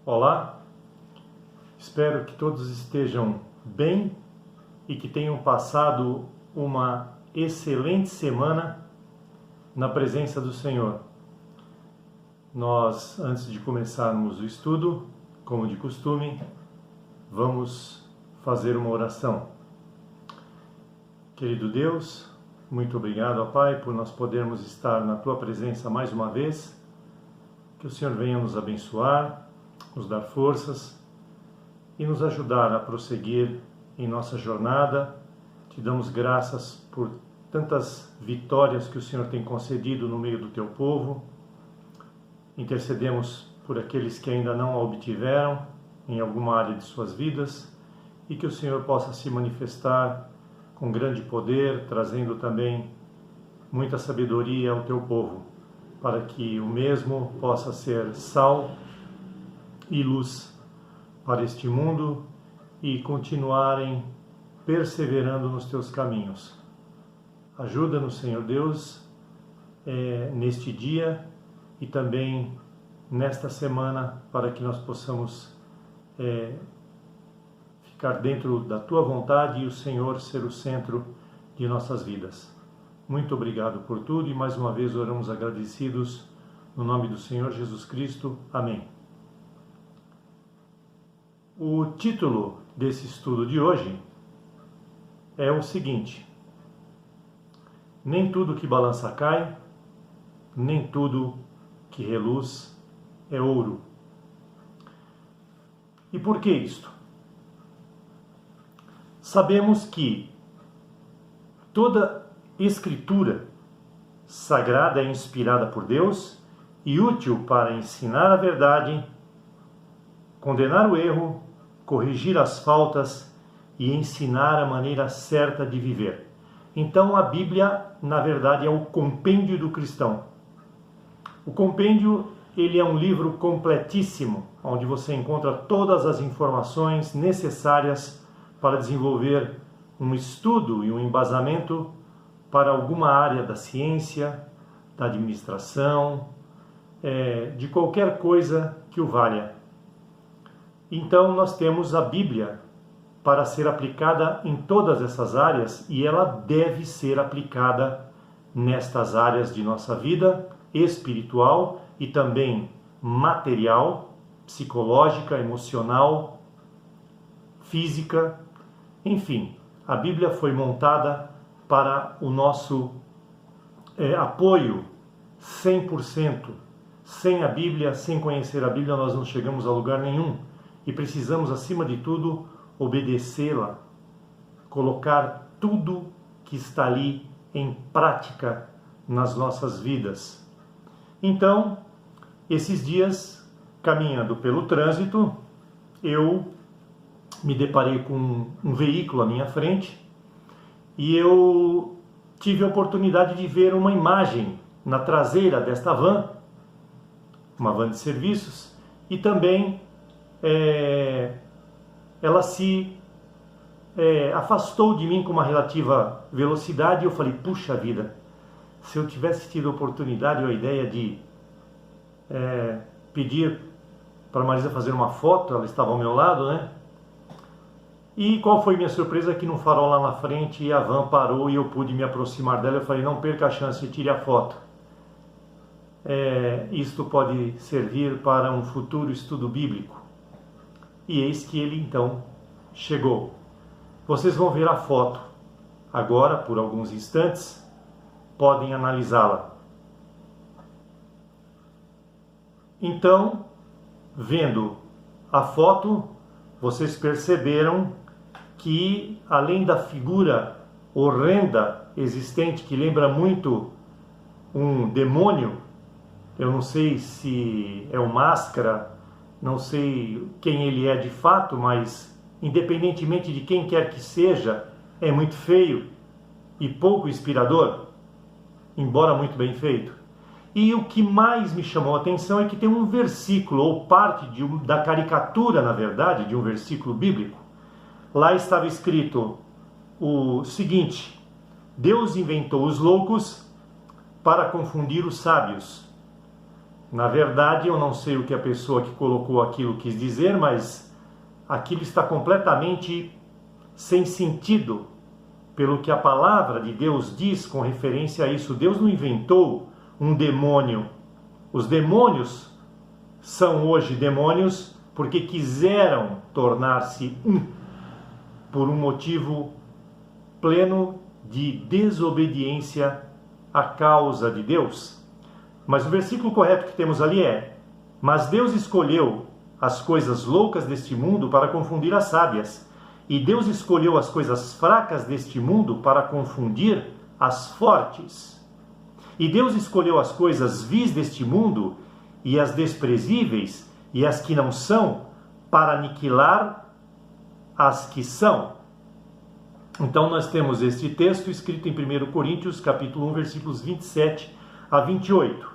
Olá, espero que todos estejam bem e que tenham passado uma excelente semana na presença do Senhor. Nós, antes de começarmos o estudo, como de costume, vamos fazer uma oração. Querido Deus, muito obrigado, ó Pai, por nós podermos estar na Tua presença mais uma vez. Que o Senhor venha nos abençoar, nos dar forças e nos ajudar a prosseguir em nossa jornada. Te damos graças por tantas vitórias que o Senhor tem concedido no meio do Teu povo. Intercedemos por aqueles que ainda não a obtiveram em alguma área de suas vidas e que o Senhor possa se manifestar com grande poder, trazendo também muita sabedoria ao Teu povo, para que o mesmo possa ser sal e luz para este mundo e continuarem perseverando nos Teus caminhos. Ajuda-nos, Senhor Deus, neste dia e também nesta semana, para que nós possamos ficar dentro da Tua vontade e o Senhor ser o centro de nossas vidas. Muito obrigado por tudo e mais uma vez oramos agradecidos no nome do Senhor Jesus Cristo. Amém. O título desse estudo de hoje é o seguinte: nem tudo que balança cai, nem tudo que reluz é ouro. E por que isto? Sabemos que toda Escritura sagrada é inspirada por Deus e útil para ensinar a verdade, condenar o erro, corrigir as faltas e ensinar a maneira certa de viver. Então a Bíblia, na verdade, é o compêndio do cristão. O compêndio, ele é um livro completíssimo, onde você encontra todas as informações necessárias para desenvolver um estudo e um embasamento para alguma área da ciência, da administração, de qualquer coisa que o valha. Então nós temos a Bíblia para ser aplicada em todas essas áreas e ela deve ser aplicada nestas áreas de nossa vida espiritual e também material, psicológica, emocional, física, enfim. A Bíblia foi montada para o nosso apoio 100%. Sem a Bíblia, sem conhecer a Bíblia, nós não chegamos a lugar nenhum. E precisamos, acima de tudo, obedecê-la, colocar tudo que está ali em prática nas nossas vidas. Então, esses dias, caminhando pelo trânsito, eu me deparei com um veículo à minha frente e eu tive a oportunidade de ver uma imagem na traseira desta van, uma van de serviços, e também ela se afastou de mim com uma relativa velocidade e eu falei, puxa vida, se eu tivesse tido a oportunidade ou a ideia de pedir para a Marisa fazer uma foto, ela estava ao meu lado, né? E qual foi minha surpresa? Que no farol lá na frente a van parou e eu pude me aproximar dela. Eu falei, não perca a chance, tire a foto. Isto pode servir para um futuro estudo bíblico. E eis que ele então chegou. Vocês vão ver a foto agora, por alguns instantes, podem analisá-la. Então, vendo a foto, vocês perceberam que, além da figura horrenda existente, que lembra muito um demônio, eu não sei se é o Máscara, não sei quem ele é de fato, mas independentemente de quem quer que seja, é muito feio e pouco inspirador, embora muito bem feito. E o que mais me chamou a atenção é que tem um versículo, ou parte da caricatura, na verdade, de um versículo bíblico. Lá estava escrito o seguinte: Deus inventou os loucos para confundir os sábios. Na verdade, eu não sei o que a pessoa que colocou aquilo quis dizer, mas aquilo está completamente sem sentido, pelo que a palavra de Deus diz com referência a isso. Deus não inventou um demônio. Os demônios são hoje demônios porque quiseram tornar-se um, por um motivo pleno de desobediência à causa de Deus. Mas o versículo correto que temos ali é: mas Deus escolheu as coisas loucas deste mundo para confundir as sábias, e Deus escolheu as coisas fracas deste mundo para confundir as fortes. E Deus escolheu as coisas vis deste mundo e as desprezíveis e as que não são, para aniquilar as que são. Então nós temos este texto escrito em 1 Coríntios, capítulo 1, versículos 27 a 28.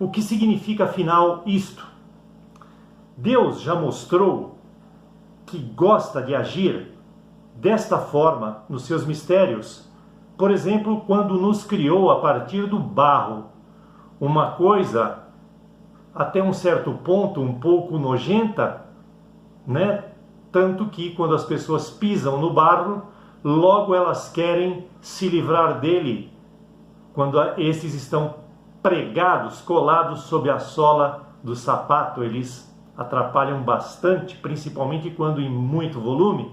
O que significa, afinal, isto? Deus já mostrou que gosta de agir desta forma nos seus mistérios. Por exemplo, quando nos criou a partir do barro, uma coisa até um certo ponto um pouco nojenta, né? Tanto que quando as pessoas pisam no barro, logo elas querem se livrar dele, quando esses estão pregados, colados sob a sola do sapato. Eles atrapalham bastante, principalmente quando em muito volume.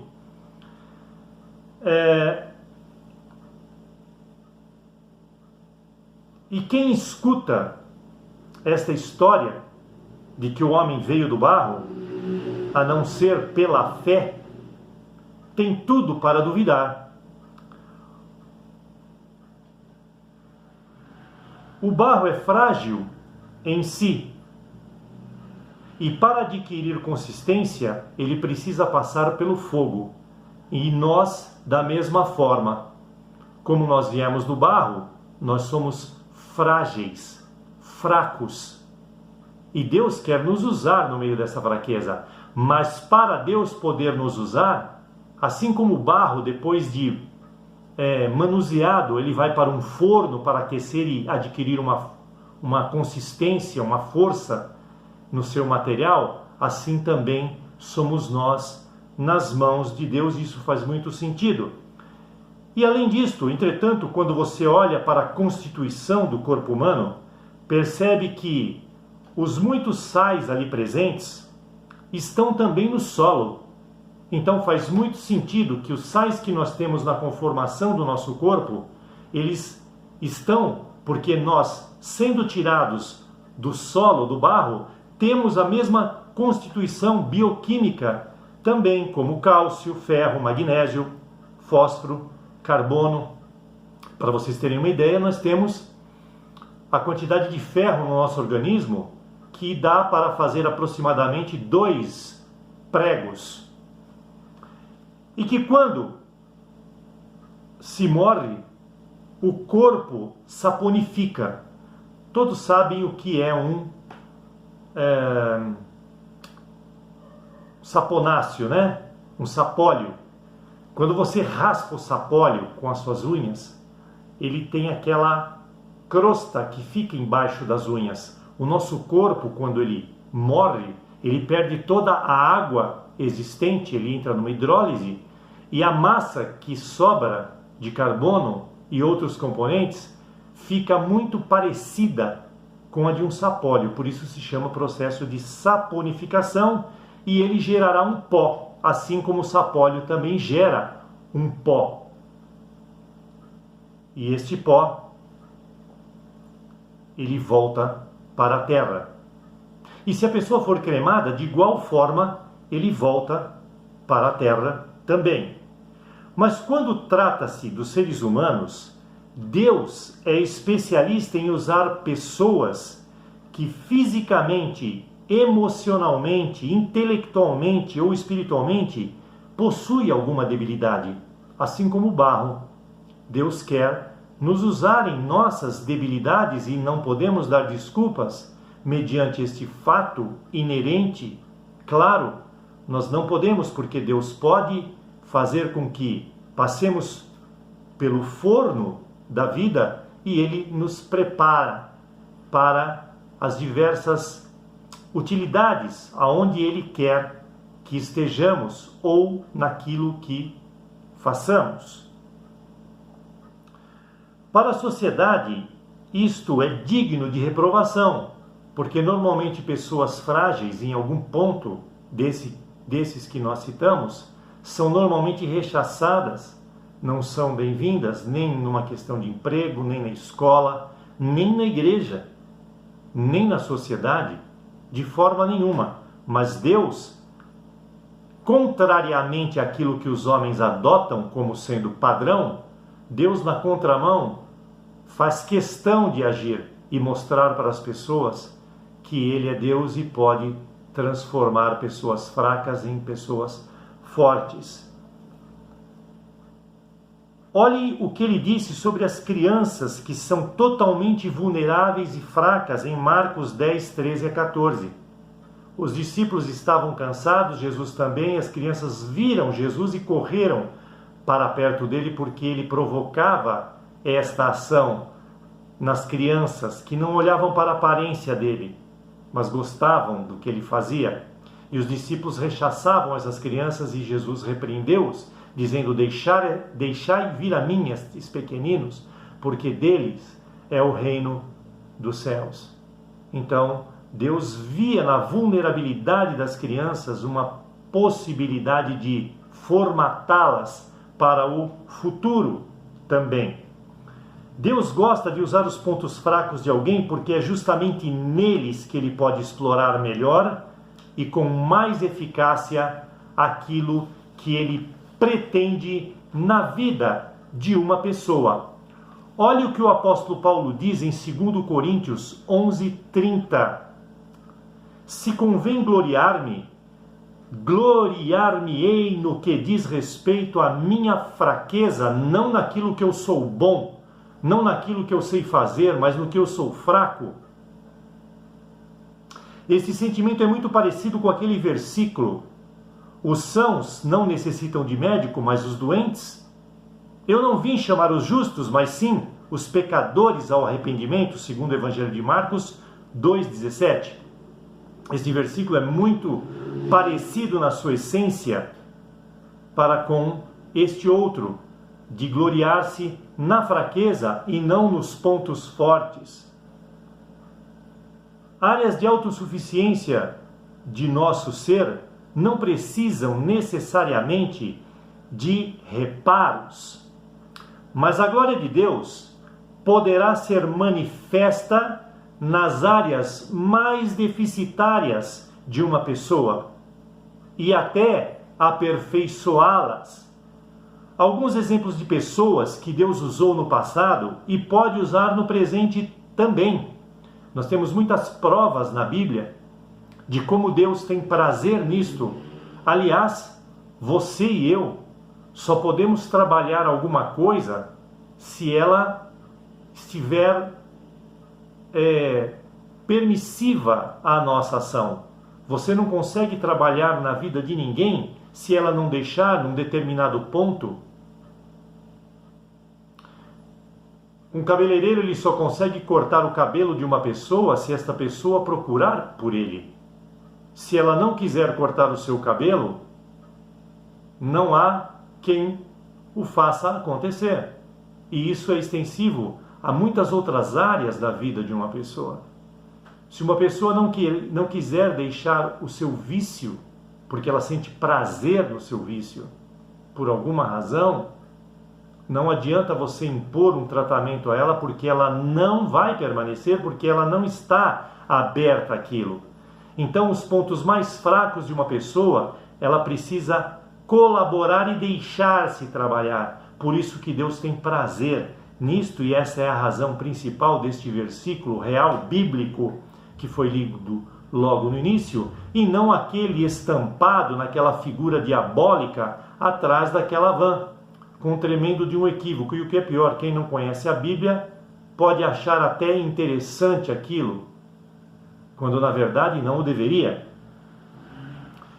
E quem escuta esta história de que o homem veio do barro, a não ser pela fé, tem tudo para duvidar. O barro é frágil em si, e para adquirir consistência, ele precisa passar pelo fogo. E nós, da mesma forma, como nós viemos do barro, nós somos frágeis, fracos. E Deus quer nos usar no meio dessa fraqueza. Mas para Deus poder nos usar, assim como o barro, depois de manuseado, ele vai para um forno para aquecer e adquirir uma consistência, uma força no seu material, assim também somos nós nas mãos de Deus. Isso faz muito sentido. E além disto, entretanto, quando você olha para a constituição do corpo humano, percebe que os muitos sais ali presentes estão também no solo. Então faz muito sentido que os sais que nós temos na conformação do nosso corpo, eles estão porque nós, sendo tirados do solo, do barro, temos a mesma constituição bioquímica também, como cálcio, ferro, magnésio, fósforo, carbono. Para vocês terem uma ideia, nós temos a quantidade de ferro no nosso organismo que dá para fazer aproximadamente 2 pregos. E que quando se morre, o corpo saponifica. Todos sabem o que é um saponáceo, né? Um sapólio. Quando você raspa o sapólio com as suas unhas, ele tem aquela crosta que fica embaixo das unhas. O nosso corpo, quando ele morre, ele perde toda a água existente, ele entra numa hidrólise, e a massa que sobra de carbono e outros componentes fica muito parecida com a de um sapólio. Por isso se chama processo de saponificação, e ele gerará um pó, assim como o sapólio também gera um pó. E este pó, ele volta para a terra. E se a pessoa for cremada, de igual forma, ele volta para a terra também. Mas quando trata-se dos seres humanos, Deus é especialista em usar pessoas que fisicamente, emocionalmente, intelectualmente ou espiritualmente possuem alguma debilidade. Assim como o barro, Deus quer nos usar em nossas debilidades, e não podemos dar desculpas mediante este fato inerente. Claro, nós não podemos, porque Deus pode fazer com que passemos pelo forno da vida e Ele nos prepara para as diversas utilidades aonde Ele quer que estejamos ou naquilo que façamos. Para a sociedade, isto é digno de reprovação, porque normalmente pessoas frágeis em algum ponto desses que nós citamos são normalmente rechaçadas, não são bem-vindas nem numa questão de emprego, nem na escola, nem na igreja, nem na sociedade, de forma nenhuma. Mas Deus, contrariamente àquilo que os homens adotam como sendo padrão, Deus, na contramão, faz questão de agir e mostrar para as pessoas que Ele é Deus e pode transformar pessoas fracas em pessoas fortes. Olhe o que Ele disse sobre as crianças que são totalmente vulneráveis e fracas em Marcos 10, 13 a 14. Os discípulos estavam cansados, Jesus também, as crianças viram Jesus e correram para perto dele porque ele provocava esta ação nas crianças que não olhavam para a aparência dele, mas gostavam do que ele fazia. E os discípulos rechaçavam essas crianças e Jesus repreendeu-os, dizendo: deixai vir a mim estes pequeninos, porque deles é o reino dos céus. Então, Deus via na vulnerabilidade das crianças uma possibilidade de formatá-las para o futuro também. Deus gosta de usar os pontos fracos de alguém porque é justamente neles que Ele pode explorar melhor e com mais eficácia aquilo que Ele pretende na vida de uma pessoa. Olhe o que o apóstolo Paulo diz em 2 Coríntios 11:30. Se convém gloriar-me, gloriar-me-ei no que diz respeito à minha fraqueza, não naquilo que eu sou bom, não naquilo que eu sei fazer, mas no que eu sou fraco. Esse sentimento é muito parecido com aquele versículo: os sãos não necessitam de médico, mas os doentes. Eu não vim chamar os justos, mas sim os pecadores ao arrependimento, segundo o Evangelho de Marcos 2,17. Este versículo é muito parecido na sua essência para com este outro, de gloriar-se na fraqueza e não nos pontos fortes. Áreas de autossuficiência de nosso ser não precisam necessariamente de reparos, mas a glória de Deus poderá ser manifesta nas áreas mais deficitárias de uma pessoa e até aperfeiçoá-las. Alguns exemplos de pessoas que Deus usou no passado e pode usar no presente também. Nós temos muitas provas na Bíblia de como Deus tem prazer nisto. Aliás, você e eu só podemos trabalhar alguma coisa se ela estiver permissiva à nossa ação. Você não consegue trabalhar na vida de ninguém se ela não deixar num determinado ponto. Um cabeleireiro ele só consegue cortar o cabelo de uma pessoa se esta pessoa procurar por ele. Se ela não quiser cortar o seu cabelo, não há quem o faça acontecer. E isso é extensivo a muitas outras áreas da vida de uma pessoa. Se uma pessoa não quiser deixar o seu vício, porque ela sente prazer no seu vício, por alguma razão, não adianta você impor um tratamento a ela, porque ela não vai permanecer, porque ela não está aberta àquilo. Então, os pontos mais fracos de uma pessoa, ela precisa colaborar e deixar-se trabalhar. Por isso que Deus tem prazer nisto, e essa é a razão principal deste versículo real, bíblico, que foi lido logo no início, e não aquele estampado naquela figura diabólica atrás daquela van, com um tremendo de um equívoco. E o que é pior, quem não conhece a Bíblia pode achar até interessante aquilo, quando na verdade não o deveria.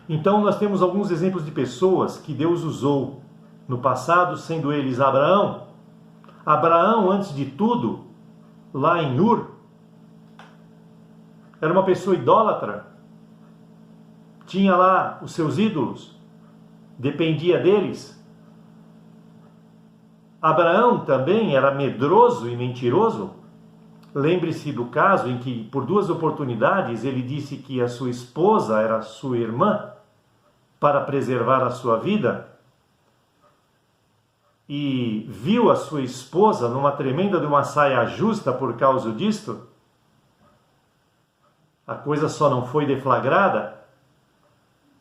Então nós temos alguns exemplos de pessoas que Deus usou no passado, sendo eles Abraão. Abraão, antes de tudo, lá em Ur, era uma pessoa idólatra, tinha lá os seus ídolos, dependia deles. Abraão também era medroso e mentiroso. Lembre-se do caso em que, por 2 oportunidades, ele disse que a sua esposa era sua irmã para preservar a sua vida, e viu a sua esposa numa tremenda de uma saia justa por causa disto. A coisa só não foi deflagrada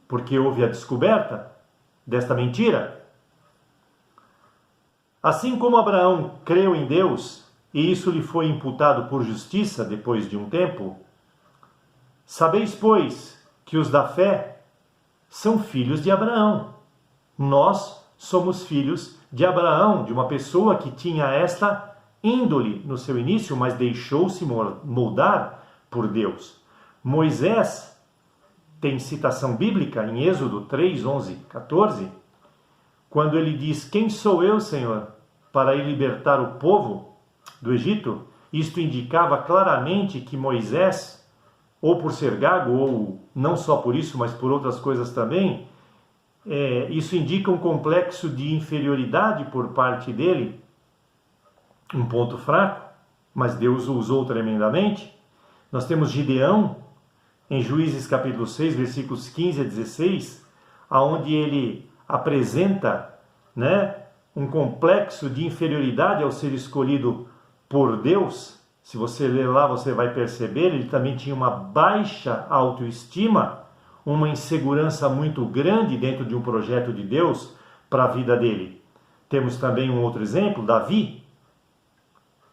porque houve a descoberta desta mentira. Assim como Abraão creu em Deus, e isso lhe foi imputado por justiça depois de um tempo, sabeis, pois, que os da fé são filhos de Abraão. Nós somos filhos de Abraão, de uma pessoa que tinha esta índole no seu início, mas deixou-se moldar por Deus. Moisés tem citação bíblica em Êxodo 3, 11, 14, quando ele diz: quem sou eu, Senhor, para ir libertar o povo do Egito? Isto indicava claramente que Moisés, ou por ser gago, ou não só por isso, mas por outras coisas também, isso indica um complexo de inferioridade por parte dele, um ponto fraco, mas Deus o usou tremendamente. Nós temos Gideão, em Juízes capítulo 6, versículos 15 a 16, onde ele apresenta, um complexo de inferioridade ao ser escolhido por Deus. Se você ler lá, você vai perceber, ele também tinha uma baixa autoestima, uma insegurança muito grande dentro de um projeto de Deus para a vida dele. Temos também um outro exemplo, Davi.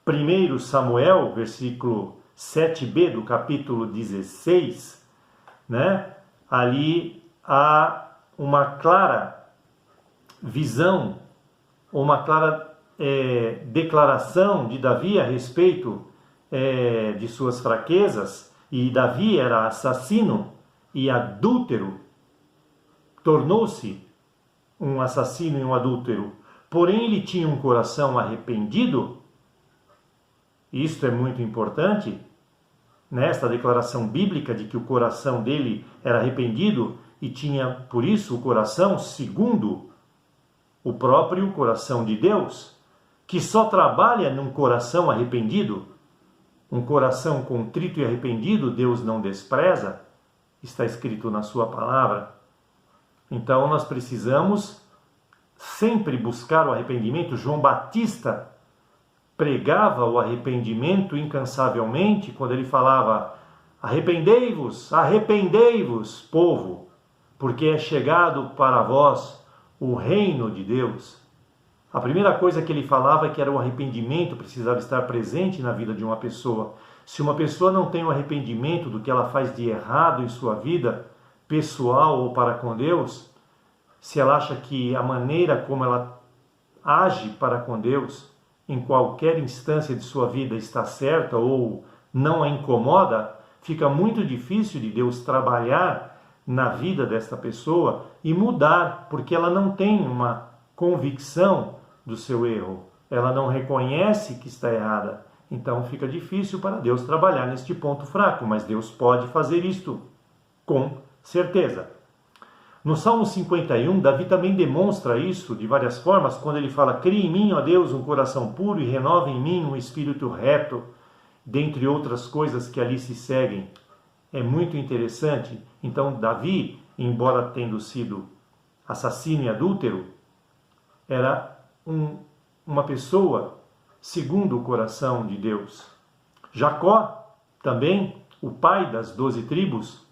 1 Samuel, versículo 7b do capítulo 16, ali há uma clara visão, uma clara declaração de Davi a respeito de suas fraquezas, e Davi era assassino e adúltero, tornou-se um assassino e um adúltero, porém ele tinha um coração arrependido. Isto é muito importante, nesta declaração bíblica de que o coração dele era arrependido e tinha, por isso, o coração segundo o próprio coração de Deus, que só trabalha num coração arrependido. Um coração contrito e arrependido Deus não despreza, está escrito na sua palavra. Então nós precisamos sempre buscar o arrependimento. João Batista pregava o arrependimento incansavelmente quando ele falava: arrependei-vos, arrependei-vos, povo, porque é chegado para vós o reino de Deus. A primeira coisa que ele falava é que era o arrependimento precisava estar presente na vida de uma pessoa. Se uma pessoa não tem o arrependimento do que ela faz de errado em sua vida, pessoal ou para com Deus, se ela acha que a maneira como ela age para com Deus em qualquer instância de sua vida está certa ou não a incomoda, fica muito difícil de Deus trabalhar na vida desta pessoa e mudar, porque ela não tem uma convicção do seu erro, ela não reconhece que está errada. Então fica difícil para Deus trabalhar neste ponto fraco, mas Deus pode fazer isto, com certeza. No Salmo 51, Davi também demonstra isso de várias formas, quando ele fala: cria em mim, ó Deus, um coração puro e renova em mim um espírito reto, dentre outras coisas que ali se seguem. É muito interessante. Então Davi, embora tendo sido assassino e adúltero, era uma pessoa segundo o coração de Deus. Jacó, também, o pai das 12 tribos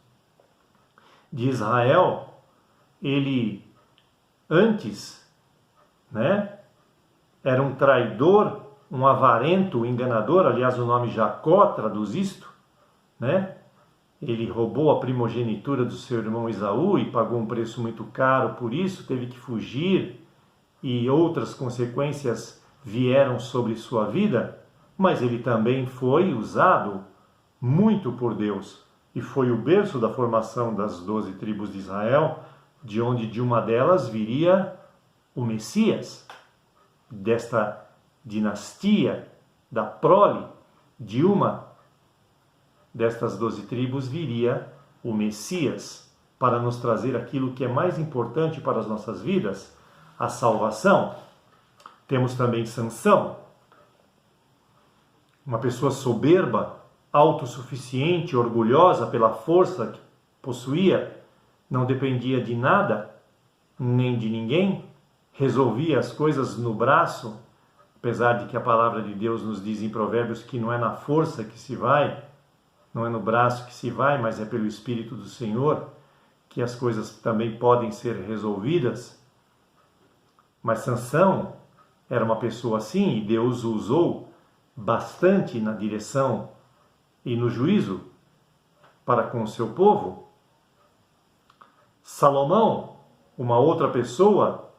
de Israel, ele antes, era um traidor, um avarento, um enganador. Aliás, o nome Jacó traduz isto, Ele roubou a primogenitura do seu irmão Esaú e pagou um preço muito caro por isso, teve que fugir e outras consequências vieram sobre sua vida, mas ele também foi usado muito por Deus e foi o berço da formação das 12 tribos de Israel, de onde de uma delas viria o Messias, desta dinastia, da prole de uma destas 12 tribos viria o Messias, para nos trazer aquilo que é mais importante para as nossas vidas, a salvação. Temos também Sansão, uma pessoa soberba, autossuficiente, orgulhosa pela força que possuía, não dependia de nada, nem de ninguém, resolvia as coisas no braço, apesar de que a palavra de Deus nos diz em Provérbios que não é na força que se vai, não é no braço que se vai, mas é pelo Espírito do Senhor que as coisas também podem ser resolvidas. Mas Sansão era uma pessoa assim, e Deus o usou bastante na direção e no juízo para com o seu povo. Salomão, uma outra pessoa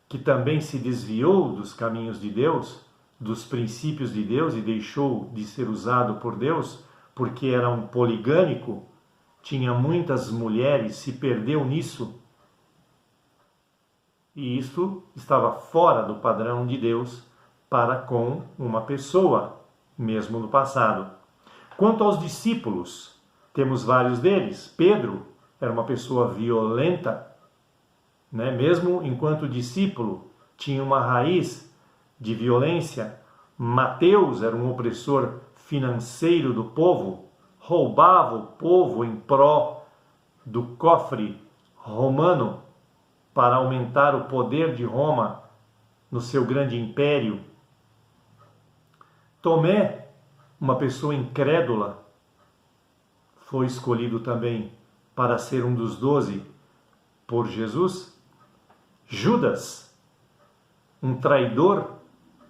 que também se desviou dos caminhos de Deus, dos princípios de Deus, e deixou de ser usado por Deus, porque era um poligâmico, tinha muitas mulheres, se perdeu nisso. E isso estava fora do padrão de Deus para com uma pessoa, mesmo no passado. Quanto aos discípulos, temos vários deles. Pedro era uma pessoa violenta, né? Mesmo enquanto discípulo, tinha uma raiz de violência. Mateus era um opressor financeiro do povo, roubava o povo em pró do cofre romano para aumentar o poder de Roma no seu grande império. Tomé, uma pessoa incrédula, foi escolhido também para ser um dos 12 por Jesus. Judas, um traidor,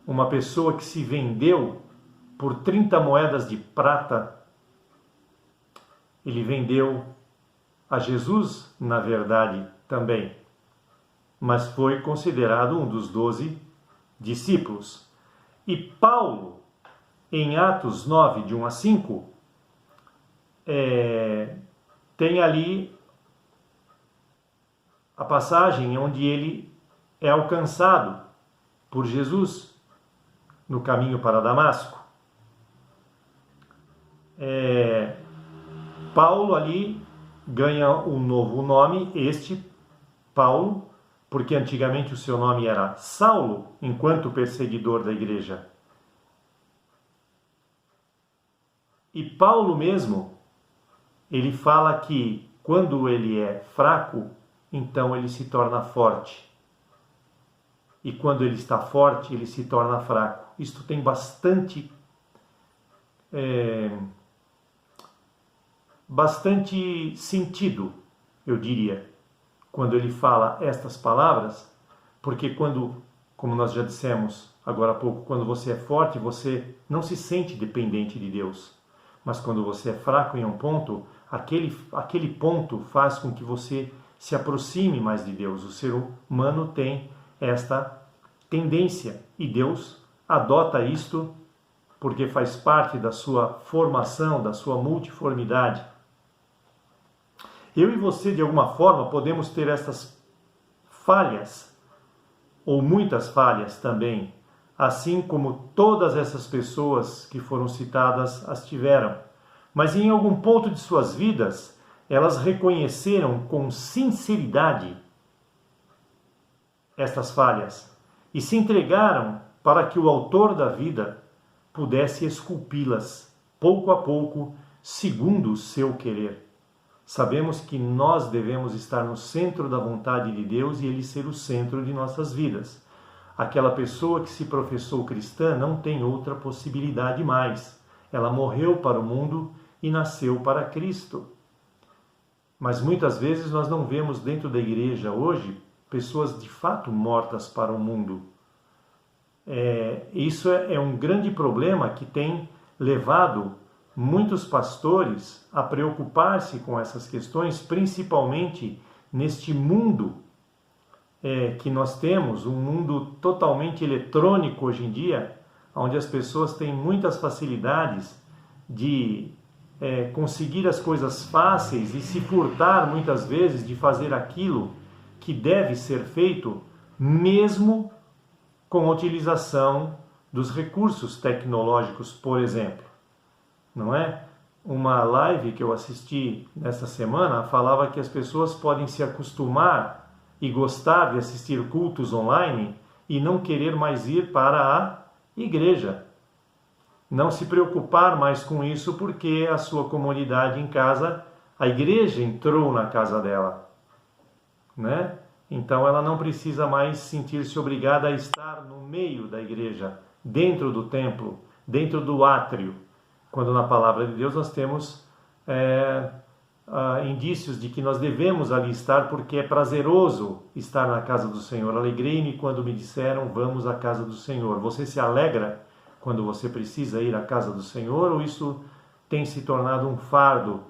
uma pessoa que se vendeu por 30 moedas de prata. Ele vendeu a Jesus, na verdade, também, mas foi considerado um dos 12 discípulos. E Paulo, em Atos 9, de 1 a 5, tem ali a passagem onde ele é alcançado por Jesus no caminho para Damasco. Paulo ali ganha um novo nome, este Paulo, porque antigamente o seu nome era Saulo, enquanto perseguidor da igreja. E Paulo mesmo, ele fala que quando ele é fraco, então ele se torna forte. E quando ele está forte, ele se torna fraco. Isto tem bastante sentido, eu diria, quando ele fala estas palavras, porque quando, como nós já dissemos agora há pouco, quando você é forte, você não se sente dependente de Deus. Mas quando você é fraco em um ponto, aquele ponto faz com que você se aproxime mais de Deus. O ser humano tem esta tendência e Deus adota isto porque faz parte da sua formação, da sua multiformidade. Eu e você, de alguma forma, podemos ter essas falhas, ou muitas falhas também, assim como todas essas pessoas que foram citadas as tiveram. Mas em algum ponto de suas vidas, elas reconheceram com sinceridade estas falhas e se entregaram para que o autor da vida pudesse esculpi-las, pouco a pouco, segundo o seu querer. Sabemos que nós devemos estar no centro da vontade de Deus e Ele ser o centro de nossas vidas. Aquela pessoa que se professou cristã não tem outra possibilidade mais. Ela morreu para o mundo e nasceu para Cristo. Mas muitas vezes nós não vemos dentro da igreja hoje pessoas de fato mortas para o mundo. Isso é um grande problema que tem levado muitos pastores a preocupar-se com essas questões, principalmente neste mundo que nós temos, um mundo totalmente eletrônico hoje em dia, onde as pessoas têm muitas facilidades de conseguir as coisas fáceis e se furtar muitas vezes de fazer aquilo que deve ser feito, mesmo com a utilização dos recursos tecnológicos, por exemplo. Não é? uma live que eu assisti nessa semana falava que as pessoas podem se acostumar e gostar de assistir cultos online e não querer mais ir para a igreja. Não se preocupar mais com isso porque a sua comunidade em casa, a igreja entrou na casa dela, né? Então ela não precisa mais sentir-se obrigada a estar no meio da igreja, dentro do templo, dentro do átrio, quando na palavra de Deus nós temos indícios de que nós devemos ali estar porque é prazeroso estar na casa do Senhor. Alegrei-me quando me disseram, vamos à casa do Senhor. Você se alegra quando você precisa ir à casa do Senhor, ou isso tem se tornado um fardo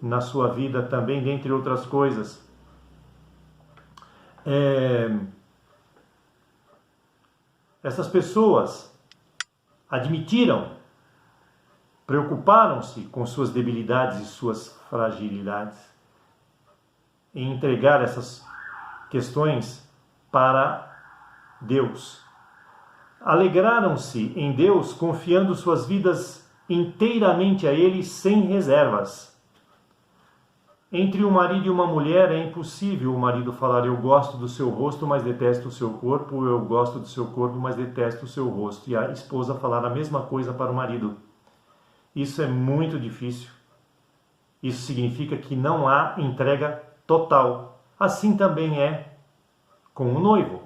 na sua vida também, dentre outras coisas? Essas pessoas admitiram, preocuparam-se com suas debilidades e suas fragilidades, em entregar essas questões para Deus. Alegraram-se em Deus, confiando suas vidas inteiramente a Ele, sem reservas. Entre um marido e uma mulher é impossível o marido falar: eu gosto do seu rosto, mas detesto o seu corpo, eu gosto do seu corpo, mas detesto o seu rosto. E a esposa falar a mesma coisa para o marido. Isso é muito difícil. Isso significa que não há entrega total. Assim também é com o noivo,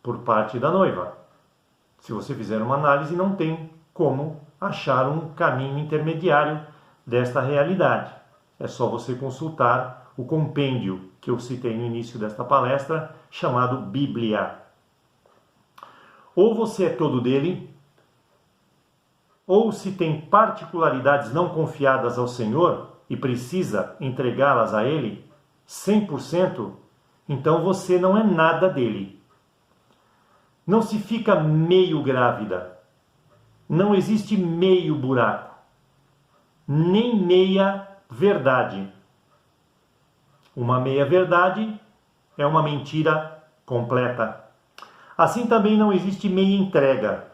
por parte da noiva. Se você fizer uma análise, não tem como achar um caminho intermediário desta realidade. É só você consultar o compêndio que eu citei no início desta palestra, chamado Bíblia. Ou você é todo dele, ou se tem particularidades não confiadas ao Senhor e precisa entregá-las a Ele 100%, então você não é nada dele. Não se fica meio grávida. Não existe meio buraco, nem meia verdade. Uma meia verdade é uma mentira completa. Assim também não existe meia entrega.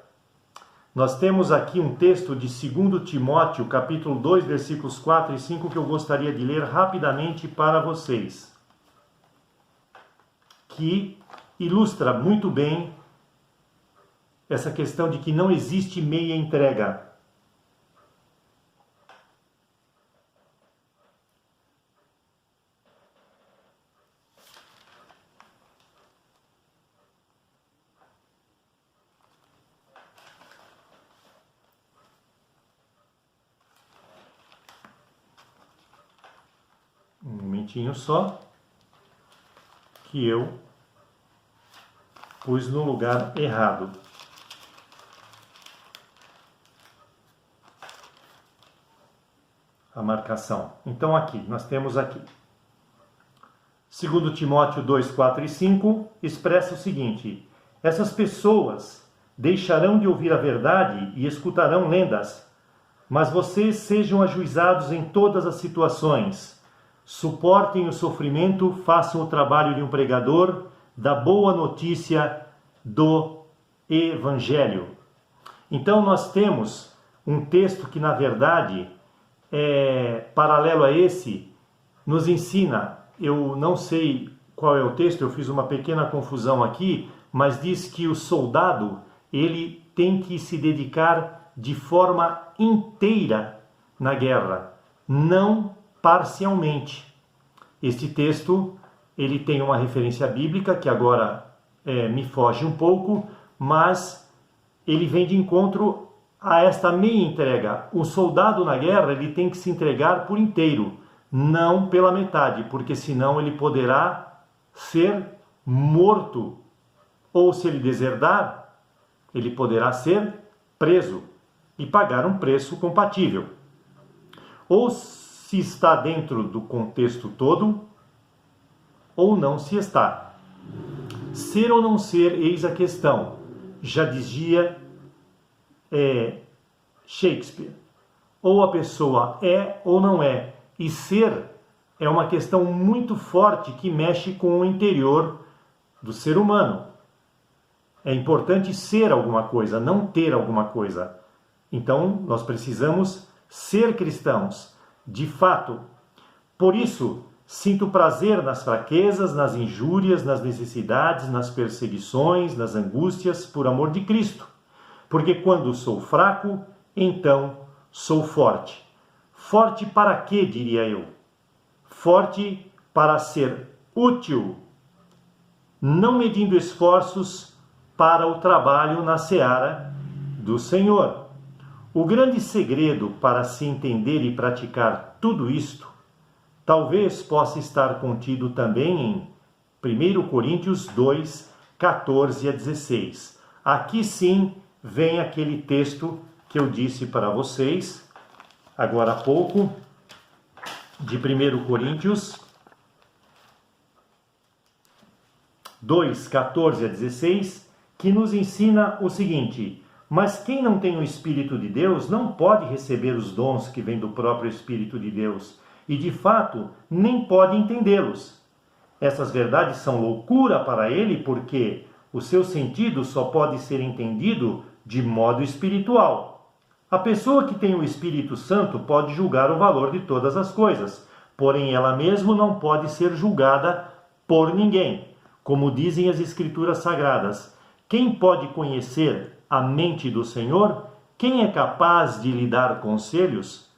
Nós temos aqui um texto de 2 Timóteo, capítulo 2, versículos 4 e 5, que eu gostaria de ler rapidamente para vocês, que ilustra muito bem essa questão de que não existe meia entrega. Um momentinho só, que eu pus no lugar errado. A marcação. Então aqui, nós temos aqui. 2 Timóteo 2, 4 e 5 expressa o seguinte: essas pessoas deixarão de ouvir a verdade e escutarão lendas, mas vocês sejam ajuizados em todas as situações. Suportem o sofrimento, façam o trabalho de um pregador da boa notícia do Evangelho. Então nós temos um texto que, na verdade, paralelo a esse, nos ensina, eu não sei qual é o texto, eu fiz uma pequena confusão aqui, mas diz que o soldado, ele tem que se dedicar de forma inteira na guerra, não parcialmente. Este texto, ele tem uma referência bíblica, que agora me foge um pouco, mas ele vem de encontro a esta meia entrega. O soldado na guerra, ele tem que se entregar por inteiro, não pela metade, porque senão ele poderá ser morto, ou se ele deserdar, ele poderá ser preso e pagar um preço compatível. Ou se está dentro do contexto todo, ou não se está. Ser ou não ser, eis a questão. Já dizia Shakespeare. Ou a pessoa é ou não é. E ser é uma questão muito forte que mexe com o interior do ser humano. É importante ser alguma coisa, não ter alguma coisa. Então, nós precisamos ser cristãos, de fato. Por isso, sinto prazer nas fraquezas, nas injúrias, nas necessidades, nas perseguições, nas angústias, por amor de Cristo. Porque quando sou fraco, então sou forte. Forte para quê, diria eu? Forte para ser útil, não medindo esforços para o trabalho na seara do Senhor. O grande segredo para se entender e praticar tudo isto, talvez possa estar contido também em 1 Coríntios 2, 14 a 16. Aqui sim vem aquele texto que eu disse para vocês agora há pouco, de 1 Coríntios 2, 14 a 16, que nos ensina o seguinte: mas quem não tem o Espírito de Deus não pode receber os dons que vêm do próprio Espírito de Deus, e de fato nem pode entendê-los. Essas verdades são loucura para ele, porque o seu sentido só pode ser entendido de modo espiritual. A pessoa que tem o Espírito Santo pode julgar o valor de todas as coisas, porém ela mesma não pode ser julgada por ninguém. Como dizem as Escrituras Sagradas, quem pode conhecer a mente do Senhor? Quem é capaz de lhe dar conselhos?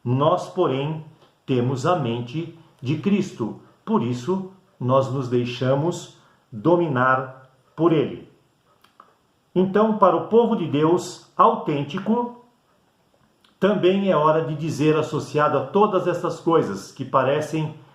Nós, porém, temos a mente de Cristo. Por isso, nós nos deixamos dominar por Ele. Então, para o povo de Deus autêntico, também é hora de dizer, associado a todas essas coisas que parecem